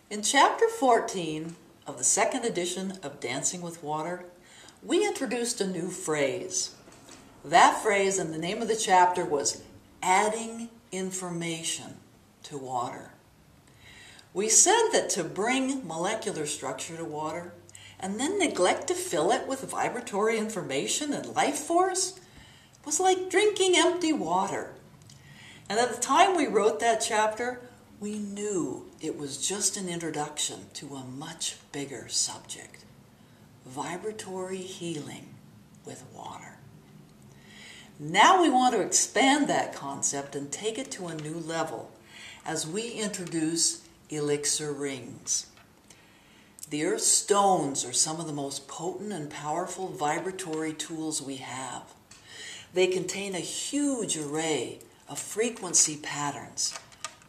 In Chapter 14 of the second edition of Dancing with Water, we introduced a new phrase. That phrase and the name of the chapter was adding information to water. We said that to bring molecular structure to water and then neglect to fill it with vibratory information and life force was like drinking empty water. And at the time we wrote that chapter, we knew it was just an introduction to a much bigger subject: vibratory healing with water. Now we want to expand that concept and take it to a new level as we introduce Elixir Rings. The Earth's stones are some of the most potent and powerful vibratory tools we have. They contain a huge array of frequency patterns,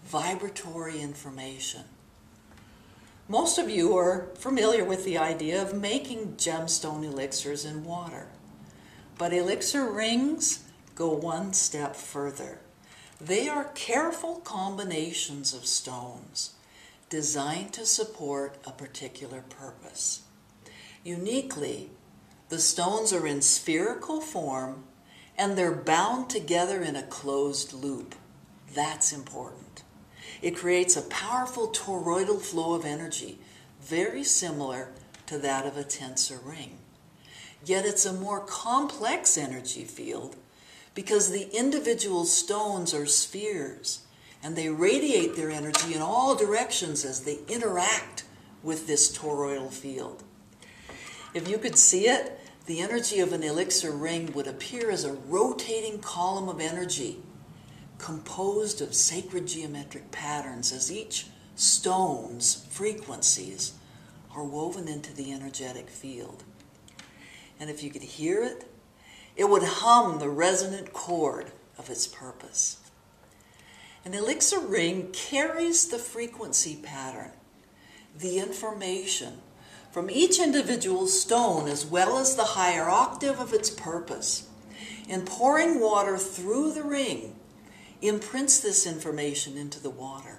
vibratory information. Most of you are familiar with the idea of making gemstone elixirs in water. But Elixir Rings go one step further. They are careful combinations of stones designed to support a particular purpose. Uniquely, the stones are in spherical form and they're bound together in a closed loop. That's important. It creates a powerful toroidal flow of energy, very similar to that of a tensor ring. Yet it's a more complex energy field because the individual stones are spheres and they radiate their energy in all directions as they interact with this toroidal field. If you could see it, the energy of an elixir ring would appear as a rotating column of energy composed of sacred geometric patterns as each stone's frequencies are woven into the energetic field. And if you could hear it, it would hum the resonant chord of its purpose. An elixir ring carries the frequency pattern, the information from each individual stone as well as the higher octave of its purpose. In pouring water through the ring, imprints this information into the water.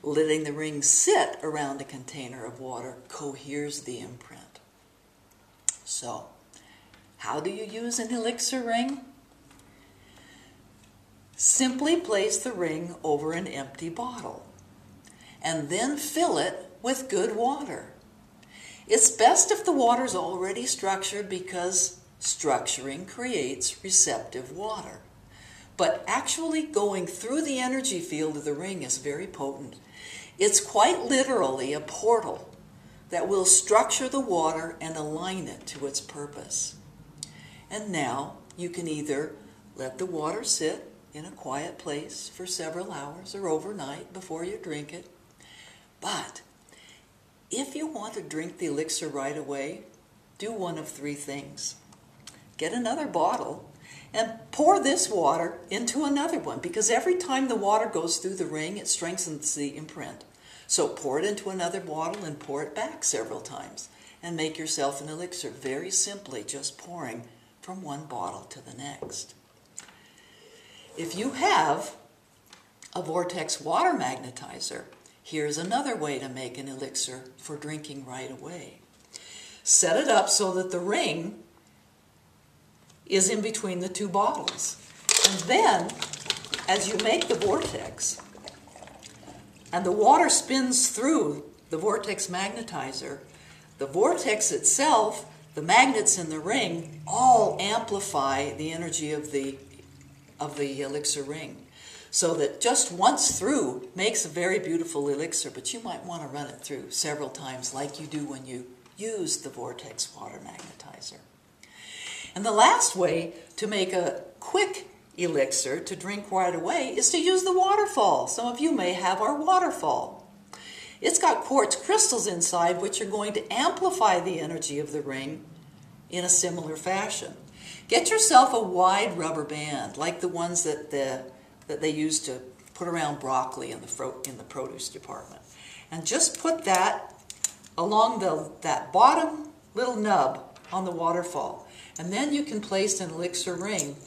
Letting the ring sit around a container of water coheres the imprint. So, how do you use an elixir ring? Simply place the ring over an empty bottle and then fill it with good water. It's best if the water's already structured because structuring creates receptive water. But actually going through the energy field of the ring is very potent. It's quite literally a portal that will structure the water and align it to its purpose. And now you can either let the water sit in a quiet place for several hours or overnight before you drink it. But if you want to drink the elixir right away, do one of three things. Get another bottle and pour this water into another one, because every time the water goes through the ring, it strengthens the imprint. So pour it into another bottle and pour it back several times and make yourself an elixir very simply, just pouring from one bottle to the next. If you have a vortex water magnetizer, here's another way to make an elixir for drinking right away. Set it up so that the ring is in between the two bottles. And then, as you make the vortex, and the water spins through the vortex magnetizer, the vortex itself, the magnets in the ring, all amplify the energy of the elixir ring. So that just once through makes a very beautiful elixir, but you might want to run it through several times like you do when you use the vortex water magnetizer. And the last way to make a quick elixir to drink right away is to use the waterfall. Some of you may have our waterfall. It's got quartz crystals inside which are going to amplify the energy of the ring in a similar fashion. Get yourself a wide rubber band like the ones that they use to put around broccoli in the produce department. And just put that along that bottom little nub on the waterfall. And then you can place an elixir ring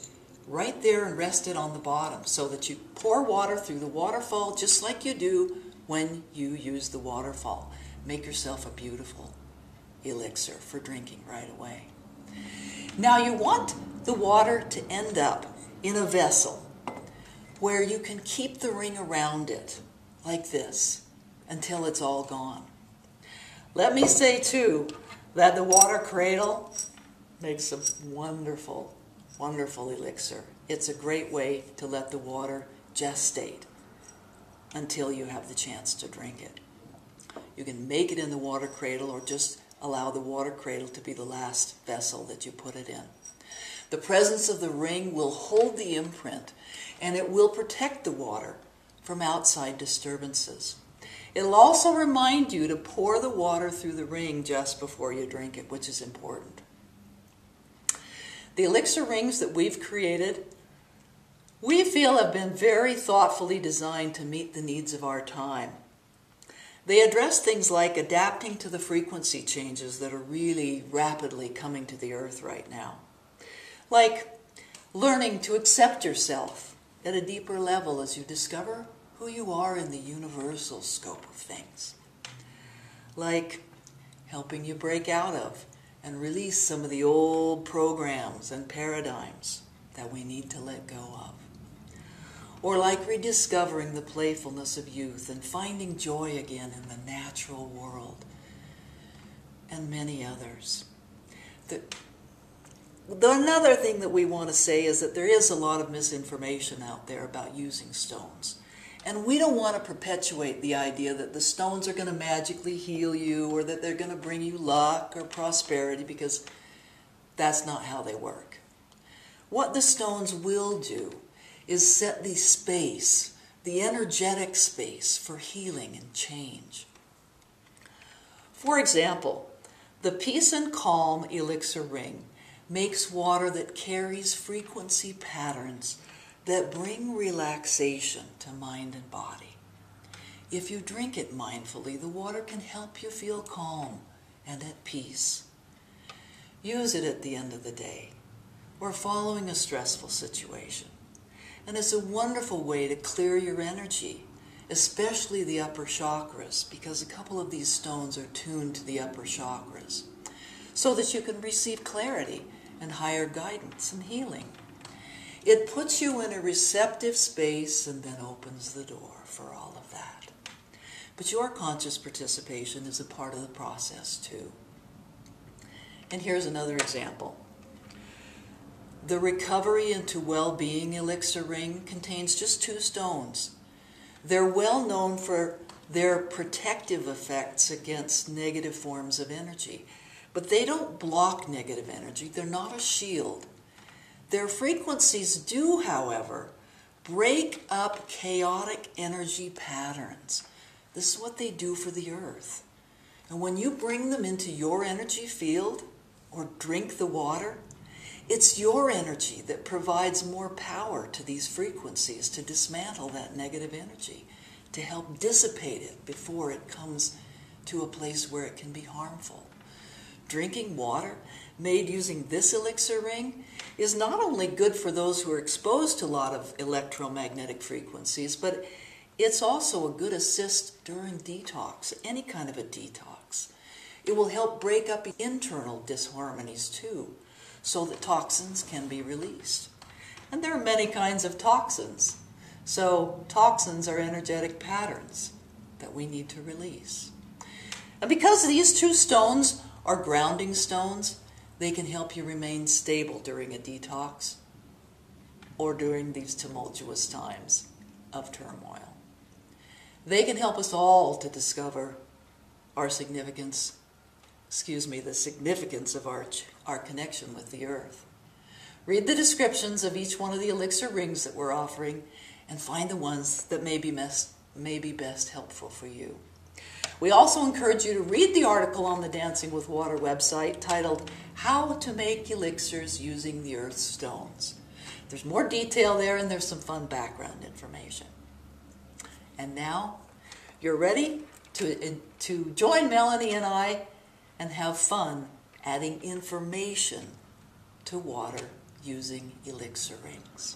right there and rest it on the bottom so that you pour water through the waterfall just like you do when you use the waterfall. Make yourself a beautiful elixir for drinking right away. Now you want the water to end up in a vessel where you can keep the ring around it like this until it's all gone. Let me say too that the water cradle makes a wonderful, wonderful elixir. It's a great way to let the water gestate until you have the chance to drink it. You can make it in the water cradle or just allow the water cradle to be the last vessel that you put it in. The presence of the ring will hold the imprint and it will protect the water from outside disturbances. It'll also remind you to pour the water through the ring just before you drink it, which is important. The elixir rings that we've created, we feel have been very thoughtfully designed to meet the needs of our time. They address things like adapting to the frequency changes that are really rapidly coming to the earth right now. Like learning to accept yourself at a deeper level as you discover who you are in the universal scope of things. Like helping you break out of and release some of the old programs and paradigms that we need to let go of. Or like rediscovering the playfulness of youth and finding joy again in the natural world, and many others. Another thing that we want to say is that there is a lot of misinformation out there about using stones. And we don't want to perpetuate the idea that the stones are going to magically heal you or that they're going to bring you luck or prosperity, because that's not how they work. What the stones will do is set the space, the energetic space for healing and change. For example, the Peace and Calm Elixir Ring makes water that carries frequency patterns that bring relaxation to mind and body. If you drink it mindfully, the water can help you feel calm and at peace. Use it at the end of the day or following a stressful situation. And it's a wonderful way to clear your energy, especially the upper chakras, because a couple of these stones are tuned to the upper chakras, so that you can receive clarity and higher guidance and healing. It puts you in a receptive space and then opens the door for all of that. But your conscious participation is a part of the process too. And here's another example. The Recovery into Well-Being Elixir Ring contains just 2 stones. They're well known for their protective effects against negative forms of energy. But they don't block negative energy. They're not a shield. Their frequencies do, however, break up chaotic energy patterns. This is what they do for the earth. And when you bring them into your energy field or drink the water, it's your energy that provides more power to these frequencies to dismantle that negative energy, to help dissipate it before it comes to a place where it can be harmful. Drinking water made using this elixir ring is not only good for those who are exposed to a lot of electromagnetic frequencies, but it's also a good assist during detox, any kind of a detox. It will help break up internal disharmonies too, so that toxins can be released. And there are many kinds of toxins. So toxins are energetic patterns that we need to release. And because these 2 stones are grounding stones, they can help you remain stable during a detox or during these tumultuous times of turmoil. They can help us all to discover our significance, the significance of our connection with the earth. Read the descriptions of each one of the elixir rings that we're offering and find the ones that may be best helpful for you. We also encourage you to read the article on the Dancing with Water website titled How to Make Elixirs Using the Earth's Stones. There's more detail there and there's some fun background information. And now you're ready to join Melanie and I and have fun adding information to water using elixir rings.